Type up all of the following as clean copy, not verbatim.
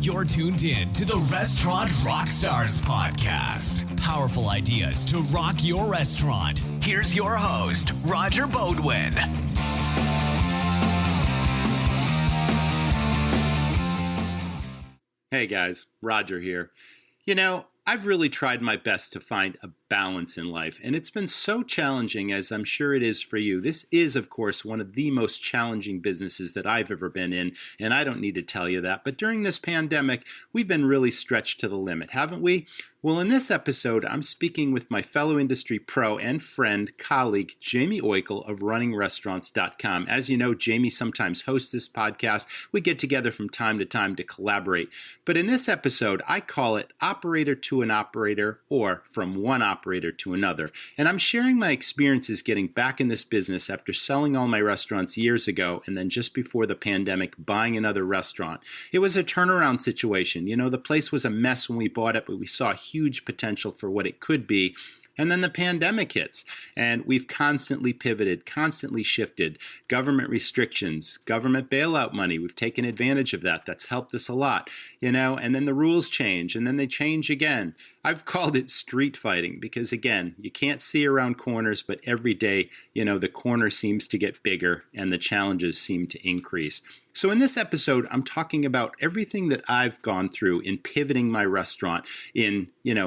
You're tuned in to the Restaurant Rockstars podcast. Powerful ideas to rock your restaurant. Here's your host, Roger Bodwin. Hey guys, Roger here. You know, I've really tried my best to find a balance in life, and it's been so challenging, as I'm sure it is for you. This is, of course, one of the most challenging businesses that I've ever been in, and I don't need to tell you that. But during this pandemic, we've been really stretched to the limit, haven't we? Well, in this episode, I'm speaking with my fellow industry pro and friend, colleague, Jaime Oikle of runningrestaurants.com. As you know, Jaime sometimes hosts this podcast. We get together from time to time to collaborate. But in this episode, I call it Operator to an Operator, or From One Operator to Another. And I'm sharing my experiences getting back in this business after selling all my restaurants years ago, and then just before the pandemic, buying another restaurant. It was a turnaround situation. You know, the place was a mess when we bought it, but we saw huge potential for what it could be. And then the pandemic hits, and we've constantly pivoted, constantly shifted. Government restrictions, government bailout money, we've taken advantage of that. That's helped us a lot, you know, and then the rules change, and then they change again. I've called it street fighting because, again, you can't see around corners, but every day, you know, the corner seems to get bigger and the challenges seem to increase. So in this episode, I'm talking about everything that I've gone through in pivoting my restaurant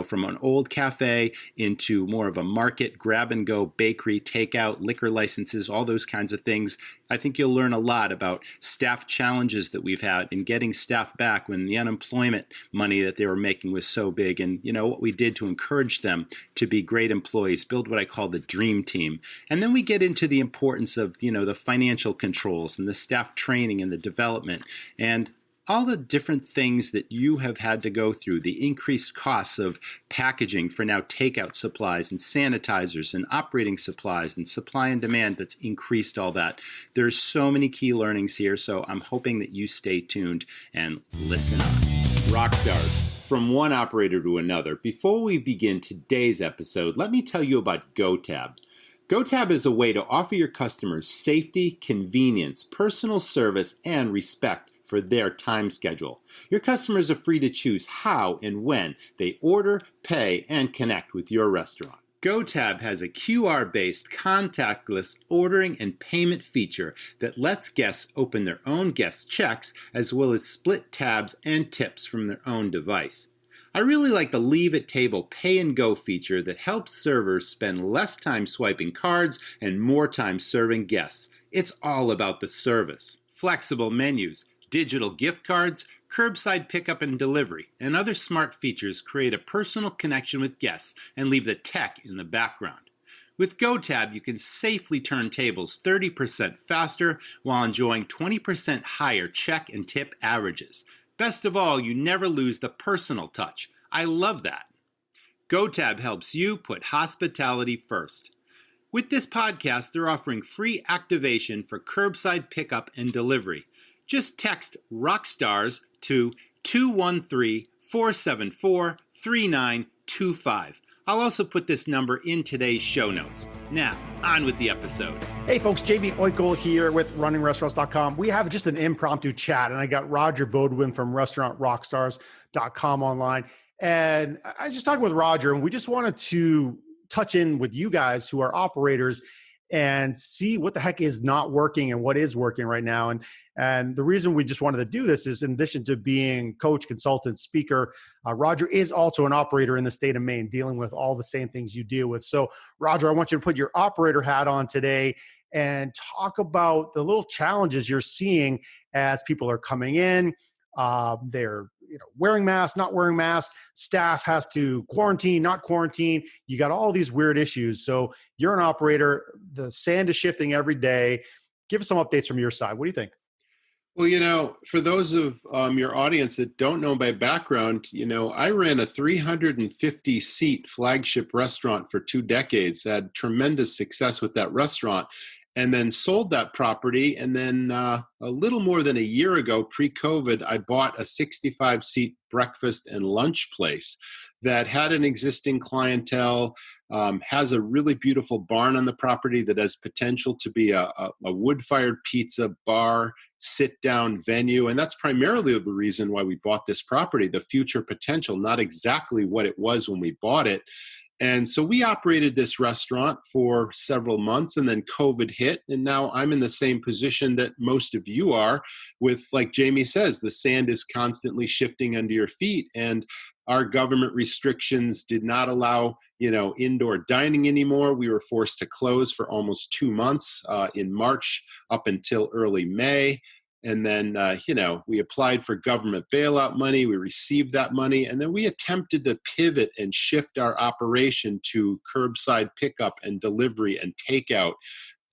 from an old cafe into more of a market, grab-and-go bakery, takeout, liquor licenses, all those kinds of things. I think you'll learn a lot about staff challenges that we've had in getting staff back when the unemployment money that they were making was so big, and, you know, what we did to encourage them to be great employees, build what I call the dream team. And then we get into the importance of, you know, the financial controls and the staff training and the development and all the different things that you have had to go through, the increased costs of packaging for now takeout supplies and sanitizers and operating supplies and supply and demand that's increased all that. There's so many key learnings here, so I'm hoping that you stay tuned and listen on. Rockstars, from one operator to another. Before we begin today's episode, let me tell you about GoTab. GoTab is a way to offer your customers safety, convenience, personal service, and respect for their time schedule. Your customers are free to choose how and when they order, pay, and connect with your restaurant. GoTab has a QR-based contactless ordering and payment feature that lets guests open their own guest checks as well as split tabs and tips from their own device. I really like the Leave at Table Pay and Go feature that helps servers spend less time swiping cards and more time serving guests. It's all about the service. Flexible menus, digital gift cards, curbside pickup and delivery, and other smart features create a personal connection with guests and leave the tech in the background. With GoTab, you can safely turn tables 30% faster while enjoying 20% higher check and tip averages. Best of all, you never lose the personal touch. I love that. GoTab helps you put hospitality first. With this podcast, they're offering free activation for curbside pickup and delivery. Just text Rockstars to 213-474-3925. I'll also put this number in today's show notes. Now, on with the episode. Hey folks, Jaime Oikle here with runningrestaurants.com. We have just an impromptu chat, and I got Roger Bodwin from Restaurant Rockstars.com online. And I was just talking with Roger, and we just wanted to touch in with you guys who are operators and see what the heck is not working and what is working right now. And the reason we just wanted to do this is, in addition to being coach, consultant, speaker, Roger is also an operator in the state of Maine, dealing with all the same things you deal with. So Roger, I want you to put your operator hat on today and talk about the little challenges you're seeing as people are coming in. They're wearing masks, not wearing masks. Staff has to quarantine, not quarantine. You got all these weird issues. So you're an operator. The sand is shifting every day. Give us some updates from your side. What do you think? Well, you know, for those of your audience that don't know my background, you know, I ran a 350-seat flagship restaurant for 2 decades, had tremendous success with that restaurant, and then sold that property. And then a little more than a year ago, pre-COVID, I bought a 65-seat breakfast and lunch place that had an existing clientele, has a really beautiful barn on the property that has potential to be a wood-fired pizza bar, sit-down venue. And that's primarily the reason why we bought this property, the future potential, not exactly what it was when we bought it. And so we operated this restaurant for several months, and then COVID hit. And now I'm in the same position that most of you are with, like Jaime says, the sand is constantly shifting under your feet. And our government restrictions did not allow, indoor dining anymore. We were forced to close for almost 2 months in March up until early May. And then, we applied for government bailout money. We received that money. And then we attempted to pivot and shift our operation to curbside pickup and delivery and takeout,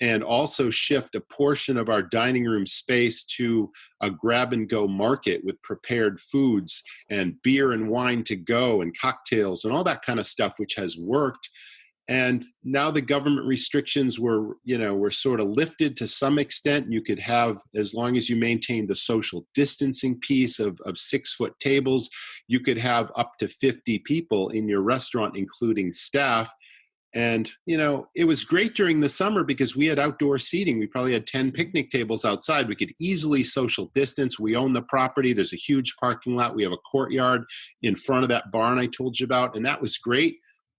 and also shift a portion of our dining room space to a grab and go market with prepared foods and beer and wine to go and cocktails and all that kind of stuff, which has worked. And now the government restrictions were sort of lifted to some extent. You could have, as long as you maintain the social distancing piece of 6-foot tables, you could have up to 50 people in your restaurant, including staff. And, it was great during the summer because we had outdoor seating. We probably had 10 picnic tables outside. We could easily social distance. We own the property. There's a huge parking lot. We have a courtyard in front of that barn I told you about, and that was great.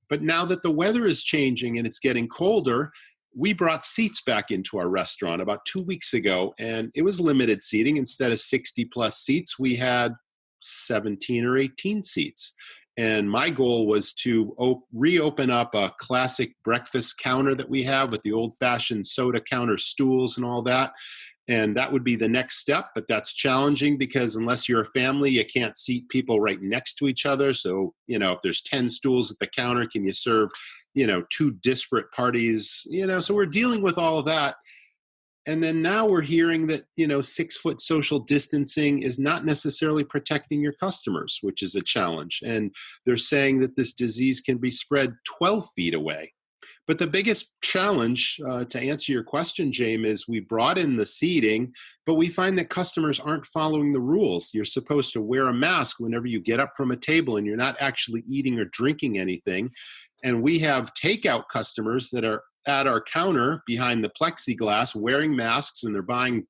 But now that the weather is changing and it's getting colder, we brought seats back into our restaurant about 2 weeks ago, and it was limited seating. Instead of 60 plus seats, we had 17 or 18 seats. And my goal was to reopen up a classic breakfast counter that we have with the old-fashioned soda counter stools and all that. And that would be the next step, but that's challenging because unless you're a family, you can't seat people right next to each other. So, if there's 10 stools at the counter, can you serve, 2 disparate parties? So we're dealing with all of that. And then now we're hearing that, 6-foot social distancing is not necessarily protecting your customers, which is a challenge. And they're saying that this disease can be spread 12 feet away. But the biggest challenge, to answer your question, James, is we brought in the seating, but we find that customers aren't following the rules. You're supposed to wear a mask whenever you get up from a table and you're not actually eating or drinking anything. And we have takeout customers that are at our counter behind the plexiglass wearing masks, and they're buying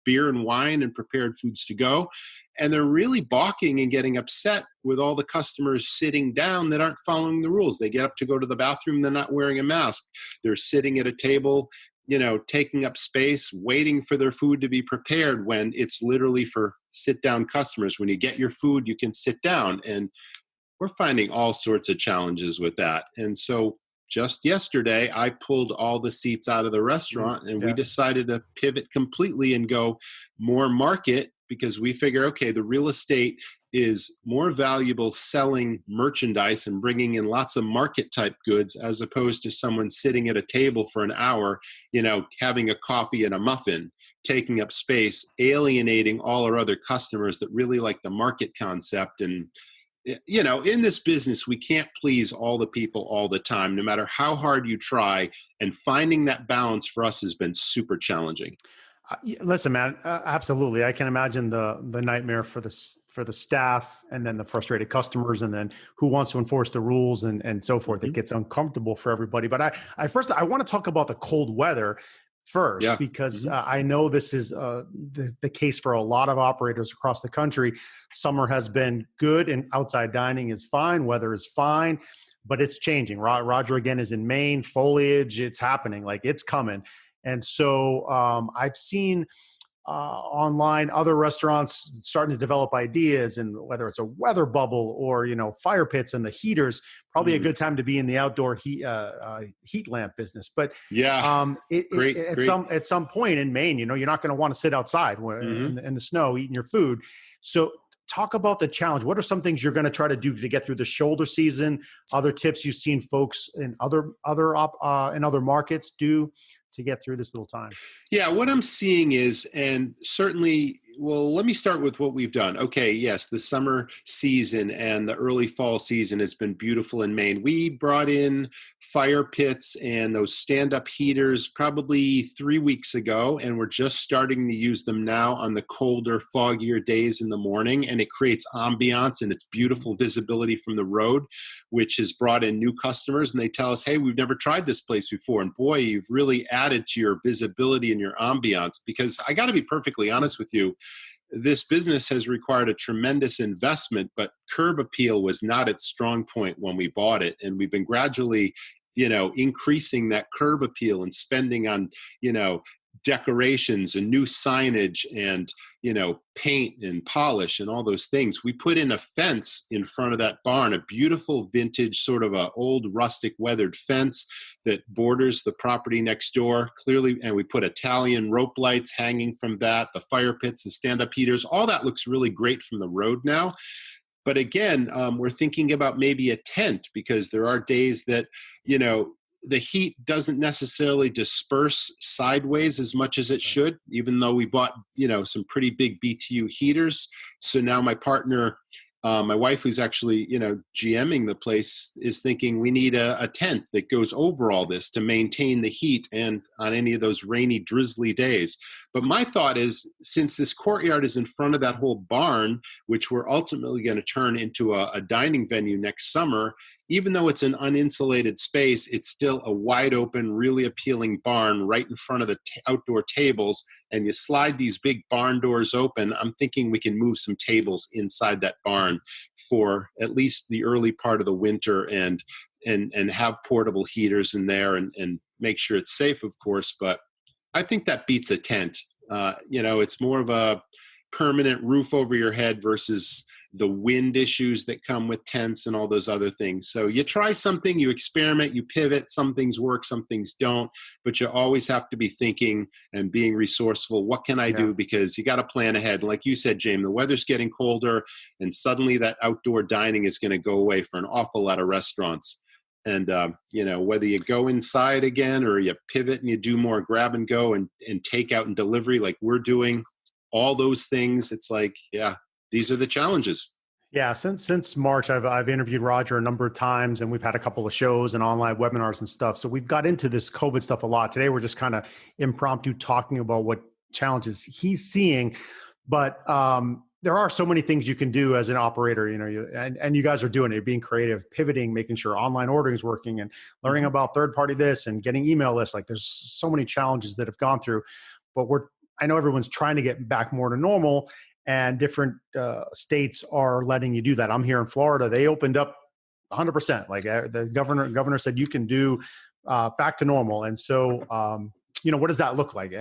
beer and wine and prepared foods to go. And they're really balking and getting upset with all the customers sitting down that aren't following the rules. They get up to go to the bathroom, they're not wearing a mask. They're sitting at a table, taking up space, waiting for their food to be prepared when it's literally for sit-down customers. When you get your food, you can sit down. And we're finding all sorts of challenges with that. And so just yesterday, I pulled all the seats out of the restaurant, and we decided to pivot completely and go more market, because we figure, okay, the real estate is more valuable selling merchandise and bringing in lots of market type goods as opposed to someone sitting at a table for an hour, having a coffee and a muffin, taking up space, alienating all our other customers that really like the market concept. And in this business, we can't please all the people all the time, no matter how hard you try. And finding that balance for us has been super challenging. Listen, man, absolutely. I can imagine the nightmare for the staff, and then the frustrated customers, and then who wants to enforce the rules and so forth. It gets uncomfortable for everybody. But I want to talk about the cold weather first, because I know this is the case for a lot of operators across the country. Summer has been good and outside dining is fine. Weather is fine, but it's changing. Roger, again, is in Maine. Foliage, it's happening. Like, it's coming. And so I've seen online other restaurants starting to develop ideas, and whether it's a weather bubble or, fire pits and the heaters, probably a good time to be in the outdoor heat lamp business. But at some point in Maine, you're not going to want to sit outside in the snow eating your food. So talk about the challenge. What are some things you're going to try to do to get through the shoulder season? Other tips you've seen folks in other markets do to get through this little time? Yeah, what I'm seeing is, and certainly Well, let me start with what we've done. Okay, yes, the summer season and the early fall season has been beautiful in Maine. We brought in fire pits and those stand-up heaters probably 3 weeks ago, and we're just starting to use them now on the colder, foggier days in the morning, and it creates ambiance and it's beautiful visibility from the road, which has brought in new customers, and they tell us, hey, we've never tried this place before, and boy, you've really added to your visibility and your ambiance. Because I got to be perfectly honest with you, this business has required a tremendous investment, but curb appeal was not its strong point when we bought it. And we've been gradually, increasing that curb appeal and spending on, decorations and new signage and, paint and polish and all those things. We put in a fence in front of that barn, a beautiful vintage sort of a old rustic weathered fence that borders the property next door clearly. And we put Italian rope lights hanging from that, the fire pits, the stand-up heaters, all that looks really great from the road now. But again, we're thinking about maybe a tent, because there are days that, the heat doesn't necessarily disperse sideways as much as it should, even though we bought, some pretty big BTU heaters. So now my partner, my wife, who's actually, GMing the place, is thinking we need a tent that goes over all this to maintain the heat and on any of those rainy, drizzly days. But my thought is, since this courtyard is in front of that whole barn, which we're ultimately going to turn into a dining venue next summer, even though it's an uninsulated space, it's still a wide open, really appealing barn right in front of the outdoor tables. And you slide these big barn doors open, I'm thinking we can move some tables inside that barn for at least the early part of the winter and have portable heaters in there and make sure it's safe, of course. But I think that beats a tent. It's more of a permanent roof over your head versus the wind issues that come with tents and all those other things. So you try something, you experiment, you pivot. Some things work, some things don't, but you always have to be thinking and being resourceful. What can I do? Because you got to plan ahead. Like you said, James, the weather's getting colder, and suddenly that outdoor dining is going to go away for an awful lot of restaurants. And, whether you go inside again or you pivot and you do more grab and go and take out and delivery like we're doing, all those things, it's like, these are the challenges. Yeah, since March, I've interviewed Roger a number of times, and we've had a couple of shows and online webinars and stuff. So we've got into this COVID stuff a lot. Today, we're just kind of impromptu talking about what challenges he's seeing. But there are so many things you can do as an operator, and you guys are doing it. You're being creative, pivoting, making sure online ordering is working, and learning about third-party this and getting email lists. Like, there's so many challenges that have gone through. But I know everyone's trying to get back more to normal. And different states are letting you do that. I'm here in Florida. They opened up 100%. Like the governor said, you can do back to normal. And so, what does that look like,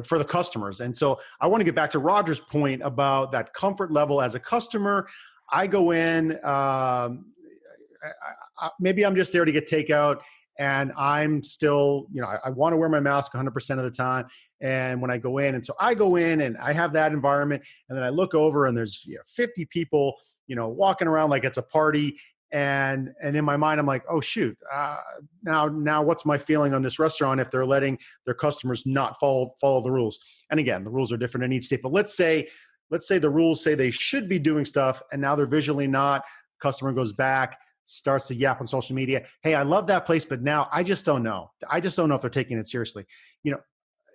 for the customers? And so I want to get back to Roger's point about that comfort level as a customer. I go in, maybe I'm just there to get takeout, and I'm still, I want to wear my mask 100% of the time. And when I go in, and so I go in and I have that environment, and then I look over and there's 50 people, walking around like it's a party. And in my mind, I'm like, oh shoot, now what's my feeling on this restaurant if they're letting their customers not follow the rules? And again, the rules are different in each state, but let's say the rules say they should be doing stuff, and now they're visually not. Customer goes back, starts to yap on social media. Hey, I love that place, but now I just don't know. I just don't know if they're taking it seriously.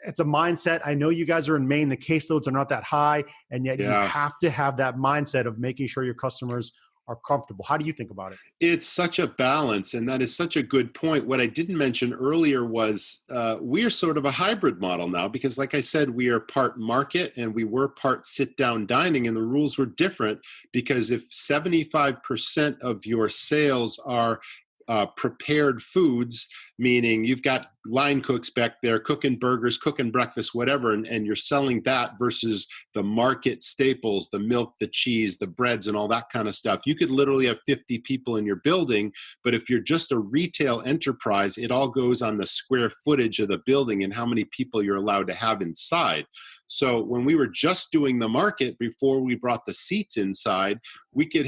It's a mindset. I know you guys are in Maine. The caseloads are not that high, and yet you have to have that mindset of making sure your customers are comfortable. How do you think about it? It's such a balance, and that is such a good point. What I didn't mention earlier was we are sort of a hybrid model now, because like I said, we are part market and we were part sit-down dining, and the rules were different, because if 75% of your sales are prepared foods, meaning you've got line cooks back there cooking burgers, cooking breakfast, whatever, and you're selling that versus the market staples, the milk, the cheese, the breads, and all that kind of stuff. You could literally have 50 people in your building, but if you're just a retail enterprise, it all goes on the square footage of the building and how many people you're allowed to have inside. So when we were just doing the market before we brought the seats inside, we could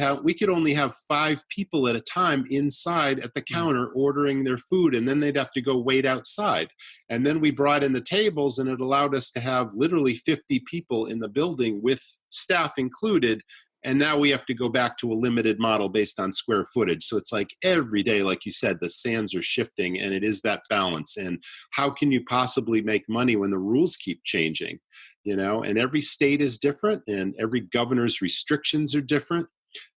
only have 5 people at a time inside at the counter ordering their food, and then then they'd have to go wait outside. And then we brought in the tables, and it allowed us to have literally 50 people in the building with staff included. And now we have to go back to a limited model based on square footage. So it's like every day, like you said, the sands are shifting, and it is that balance. And how can you possibly make money when the rules keep changing? And every state is different, and every governor's restrictions are different.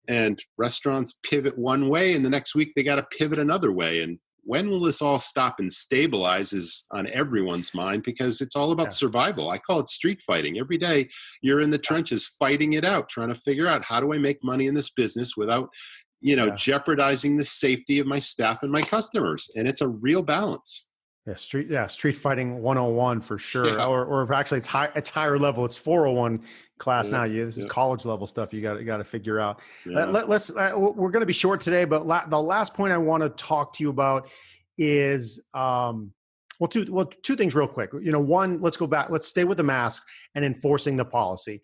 And restaurants pivot one way, and the next week they got to pivot another way. And when will this all stop and stabilize is on everyone's mind, because it's all about survival. I call it street fighting. Every day you're in the trenches fighting it out, trying to figure out, how do I make money in this business without, jeopardizing the safety of my staff and my customers? And it's a real balance. Street fighting 101 for sure. Yeah. Or actually it's higher level. It's 401 class now. This is college level stuff you got to figure out. Yeah. We're going to be short today, but the last point I want to talk to you about is two things real quick. One, let's go back. Let's stay with the mask and enforcing the policy.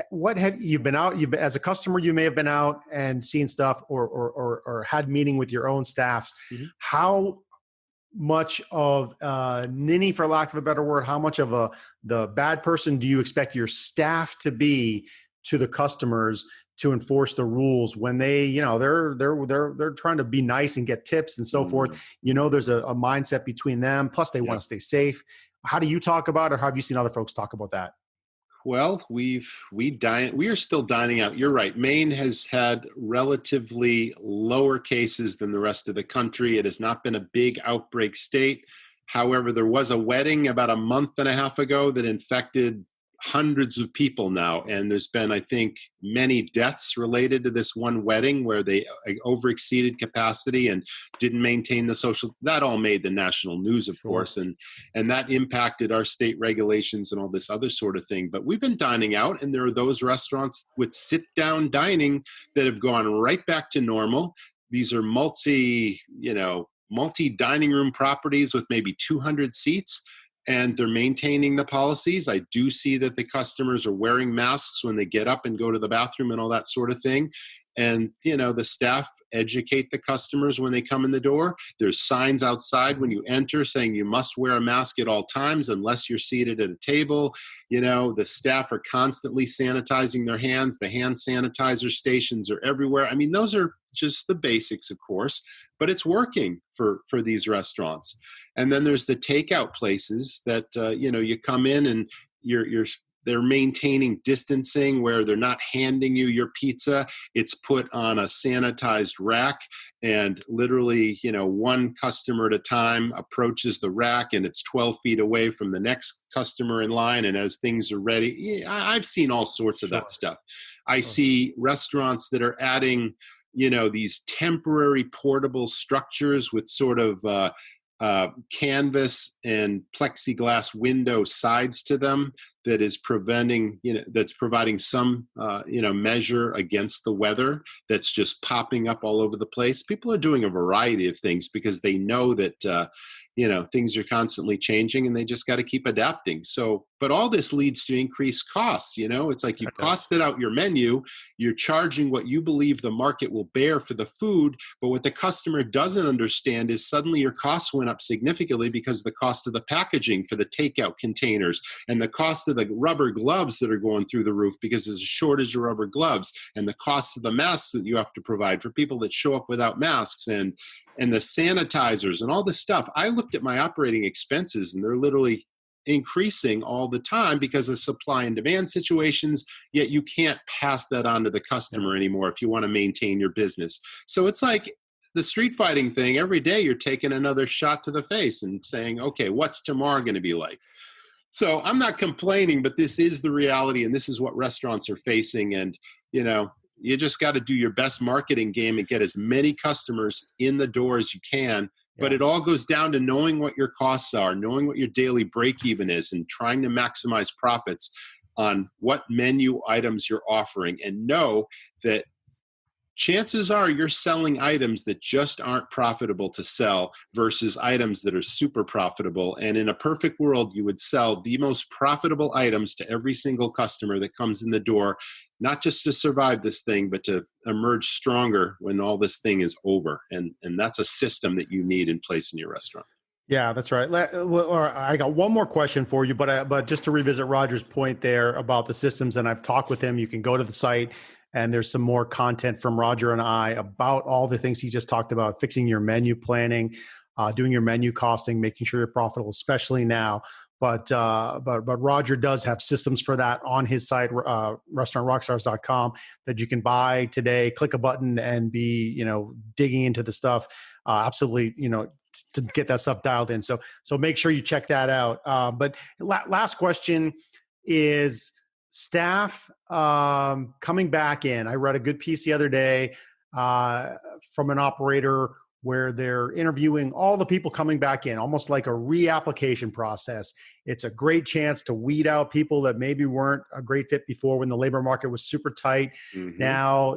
What have you been out? As a customer, you may have been out and seen stuff, or had meeting with your own staffs. Mm-hmm. How much of ninny, for lack of a better word, how much of the bad person do you expect your staff to be to the customers to enforce the rules when they, they're trying to be nice and get tips and so forth? There's a mindset between them. Plus, they want to stay safe. How do you talk about it, or have you seen other folks talk about that? Well, we are still dining out. You're right. Maine has had relatively lower cases than the rest of the country. It has not been a big outbreak state. However, there was a wedding about a month and a half ago that infected hundreds of people now. And there's been, I think, many deaths related to this one wedding where they overexceeded capacity and didn't maintain the social. That all made the national news, of course. And that impacted our state regulations and all this other sort of thing. But we've been dining out, and there are those restaurants with sit-down dining that have gone right back to normal. These are multi-dining room properties with maybe 200 seats. And they're maintaining the policies. I do see that the customers are wearing masks when they get up and go to the bathroom and all that sort of thing. And, the staff educate the customers when they come in the door. There's signs outside when you enter saying you must wear a mask at all times unless you're seated at a table. The staff are constantly sanitizing their hands. The hand sanitizer stations are everywhere. I mean, those are just the basics, of course, but it's working for these restaurants. And then there's the takeout places that, you come in and they're maintaining distancing where they're not handing you your pizza. It's put on a sanitized rack, and literally, one customer at a time approaches the rack, and it's 12 feet away from the next customer in line. And as things are ready, I've seen all sorts of that stuff. I see restaurants that are adding, these temporary portable structures with sort of canvas and plexiglass window sides to them that is that's providing some, measure against the weather that's just popping up all over the place. People are doing a variety of things because they know that, things are constantly changing, and they just got to keep adapting. So, but all this leads to increased costs. It's like you costed out your menu, you're charging what you believe the market will bear for the food. But what the customer doesn't understand is suddenly your costs went up significantly because the cost of the packaging for the takeout containers, and the cost of the rubber gloves that are going through the roof because there's a shortage of rubber gloves, and the cost of the masks that you have to provide for people that show up without masks, and the sanitizers and all this stuff. I looked at my operating expenses, and they're literally increasing all the time because of supply and demand situations, yet you can't pass that on to the customer anymore if you want to maintain your business. So it's like the street fighting thing. Every day you're taking another shot to the face and saying, okay, what's tomorrow going to be like? So I'm not complaining, but this is the reality, and this is what restaurants are facing. And, you just got to do your best marketing game and get as many customers in the door as you can. But it all goes down to knowing what your costs are, knowing what your daily break even is, and trying to maximize profits on what menu items you're offering. And know that chances are you're selling items that just aren't profitable to sell versus items that are super profitable. And in a perfect world, you would sell the most profitable items to every single customer that comes in the door. not just to survive this thing, but to emerge stronger when all this thing is over. And that's a system that you need in place in your restaurant. Yeah, that's right. I got one more question for you, but just to revisit Roger's point there about the systems, and I've talked with him. You can go to the site, and there's some more content from Roger and I about all the things he just talked about: fixing your menu planning, doing your menu costing, making sure you're profitable, especially now. But Roger does have systems for that on his site, restaurantrockstars.com, that you can buy today. Click a button and be digging into the stuff. Absolutely, to get that stuff dialed in. So make sure you check that out. But last question is staff coming back in. I read a good piece the other day from an operator where they're interviewing all the people coming back in, almost like a reapplication process. It's a great chance to weed out people that maybe weren't a great fit before when the labor market was super tight. Mm-hmm. Now,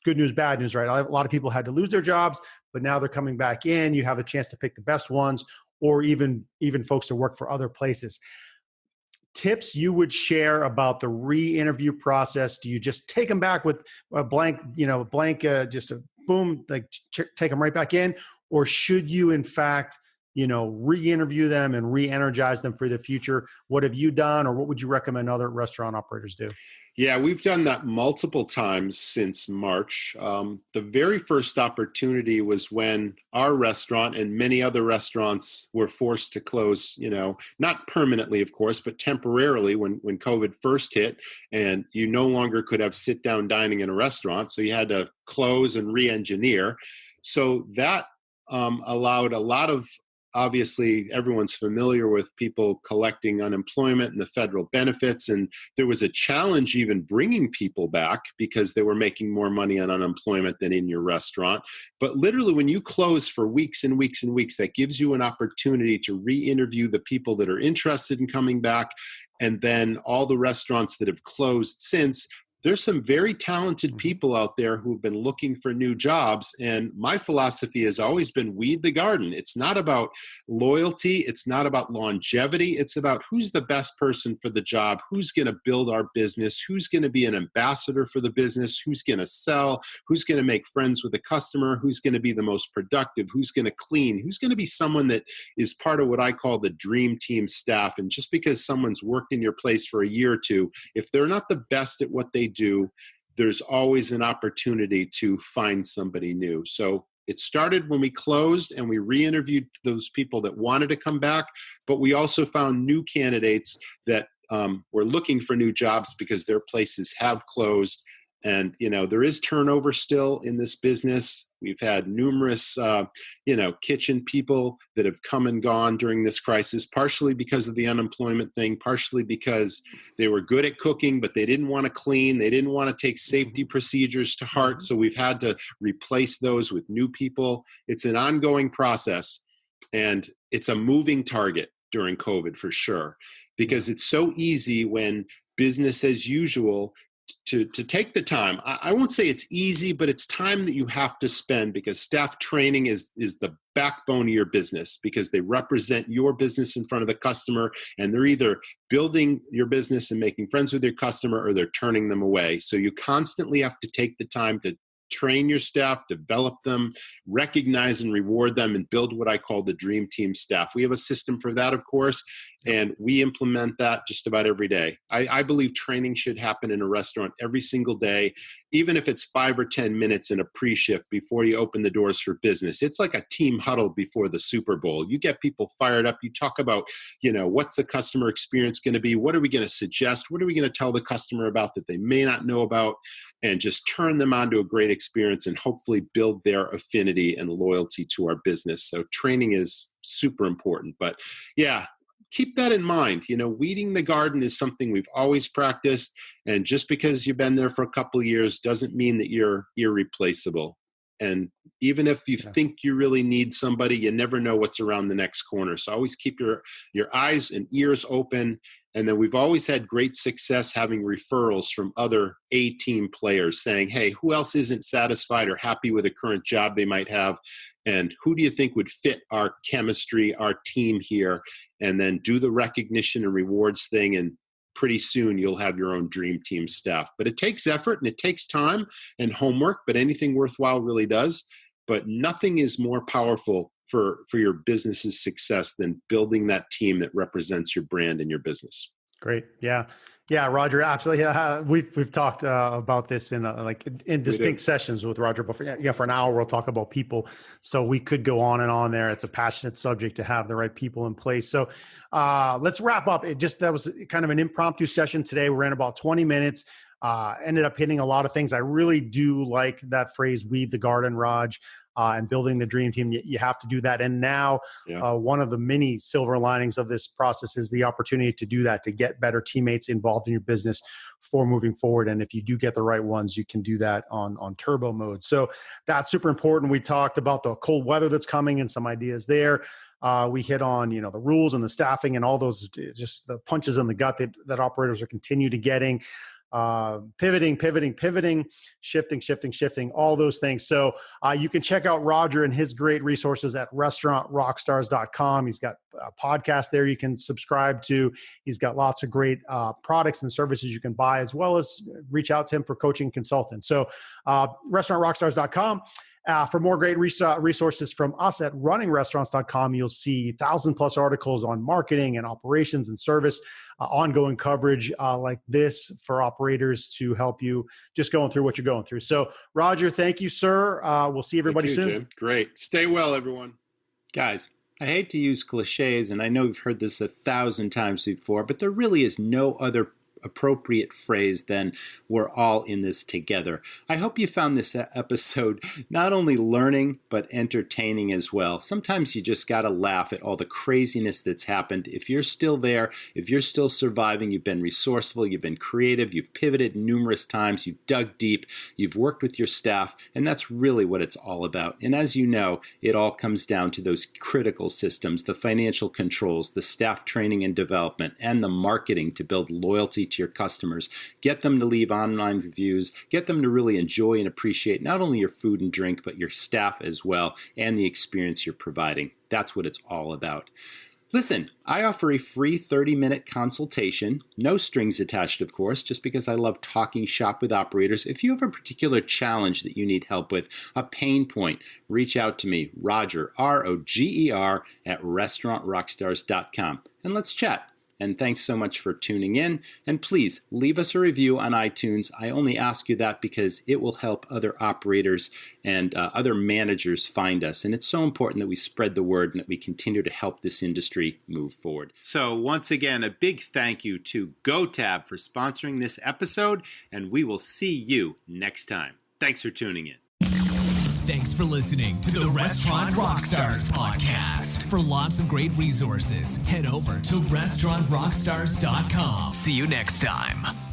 good news, bad news, right? A lot of people had to lose their jobs, but now they're coming back in. You have a chance to pick the best ones, or even folks to work for other places. Tips you would share about the re-interview process? Do you just take them back with a blank, just a boom, like take them right back in? Or should you, in fact, re-interview them and re-energize them for the future? What have you done, or what would you recommend other restaurant operators do? Yeah, we've done that multiple times since March. The very first opportunity was when our restaurant and many other restaurants were forced to close, not permanently, of course, but temporarily when COVID first hit, and you no longer could have sit-down dining in a restaurant. So you had to close and re-engineer. So that allowed a lot of, obviously, everyone's familiar with people collecting unemployment and the federal benefits. And there was a challenge even bringing people back because they were making more money on unemployment than in your restaurant. But literally, when you close for weeks and weeks and weeks, that gives you an opportunity to re-interview the people that are interested in coming back. And then all the restaurants that have closed since, there's some very talented people out there who've been looking for new jobs. And my philosophy has always been weed the garden. It's not about loyalty. It's not about longevity. It's about who's the best person for the job, who's going to build our business, who's going to be an ambassador for the business, who's going to sell, who's going to make friends with the customer, who's going to be the most productive, who's going to clean, who's going to be someone that is part of what I call the dream team staff. And just because someone's worked in your place for a year or two, if they're not the best at what they do, there's always an opportunity to find somebody new. So it started when we closed and we re-interviewed those people that wanted to come back, but we also found new candidates that were looking for new jobs because their places have closed. And, there is turnover still in this business. We've had numerous, kitchen people that have come and gone during this crisis, partially because of the unemployment thing, partially because they were good at cooking, but they didn't want to clean. They didn't want to take safety procedures to heart. So we've had to replace those with new people. It's an ongoing process, and it's a moving target during COVID for sure, because it's so easy when business as usual to take the time. I won't say it's easy, but it's time that you have to spend, because staff training is the backbone of your business, because they represent your business in front of the customer, and they're either building your business and making friends with your customer, or they're turning them away. So you constantly have to take the time to train your staff, develop them, recognize and reward them, and build what I call the dream team staff. We have a system for that, of course, and we implement that just about every day. I believe training should happen in a restaurant every single day, even if it's 5 or 10 minutes in a pre-shift before you open the doors for business. It's like a team huddle before the Super Bowl. You get people fired up. You talk about, what's the customer experience going to be? What are we going to suggest? What are we going to tell the customer about that they may not know about? And just turn them on to a great experience and hopefully build their affinity and loyalty to our business. So training is super important. But yeah, keep that in mind. Weeding the garden is something we've always practiced. And just because you've been there for a couple of years doesn't mean that you're irreplaceable. And even if you think you really need somebody, you never know what's around the next corner. So always keep your eyes and ears open. And then we've always had great success having referrals from other A-team players saying, hey, who else isn't satisfied or happy with a current job they might have? And who do you think would fit our chemistry, our team here? And then do the recognition and rewards thing. And pretty soon you'll have your own dream team staff. But it takes effort and it takes time and homework, but anything worthwhile really does. But nothing is more powerful for your business's success than building that team that represents your brand and your business. Great. Yeah. Yeah, Roger. Absolutely. Yeah, we've talked about this in distinct sessions with Roger. But for an hour, we'll talk about people. So we could go on and on there. It's a passionate subject to have the right people in place. So let's wrap up. That was kind of an impromptu session today. We ran about 20 minutes. Ended up hitting a lot of things. I really do like that phrase, weed the garden, Raj. And building the dream team, you have to do that. And now one of the many silver linings of this process is the opportunity to do that, to get better teammates involved in your business for moving forward. And if you do get the right ones, you can do that on turbo mode. So that's super important. We talked about the cold weather that's coming and some ideas there. We hit on, the rules and the staffing and all those, just the punches in the gut that operators are continue to getting. Pivoting, shifting, all those things. So you can check out Roger and his great resources at restaurantrockstars.com. He's got a podcast there you can subscribe to. He's got lots of great products and services you can buy, as well as reach out to him for coaching consultants. So restaurantrockstars.com. For more great resources from us at runningrestaurants.com, you'll see 1,000+ articles on marketing and operations and service, ongoing coverage like this for operators to help you just going through what you're going through. So, Roger, thank you, sir. We'll see everybody soon. Jim. Great. Stay well, everyone. Guys, I hate to use cliches, and I know you've heard this 1,000 times before, but there really is no other appropriate phrase than we're all in this together. I hope you found this episode not only learning, but entertaining as well. Sometimes you just got to laugh at all the craziness that's happened. If you're still there, if you're still surviving, you've been resourceful, you've been creative, you've pivoted numerous times, you've dug deep, you've worked with your staff, and that's really what it's all about. And as you know, it all comes down to those critical systems, the financial controls, the staff training and development, and the marketing to build loyalty to your customers. Get them to leave online reviews, get them to really enjoy and appreciate not only your food and drink, but your staff as well, and the experience you're providing. That's what it's all about. Listen, I offer a free 30-minute consultation, no strings attached, of course, just because I love talking shop with operators. If you have a particular challenge that you need help with, a pain point, reach out to me, Roger, Roger, at restaurantrockstars.com, and let's chat. And thanks so much for tuning in. And please leave us a review on iTunes. I only ask you that because it will help other operators and other managers find us. And it's so important that we spread the word and that we continue to help this industry move forward. So once again, a big thank you to GoTab for sponsoring this episode. And we will see you next time. Thanks for tuning in. Thanks for listening to the Restaurant Rockstars podcast. For lots of great resources, head over to restaurantrockstars.com. See you next time.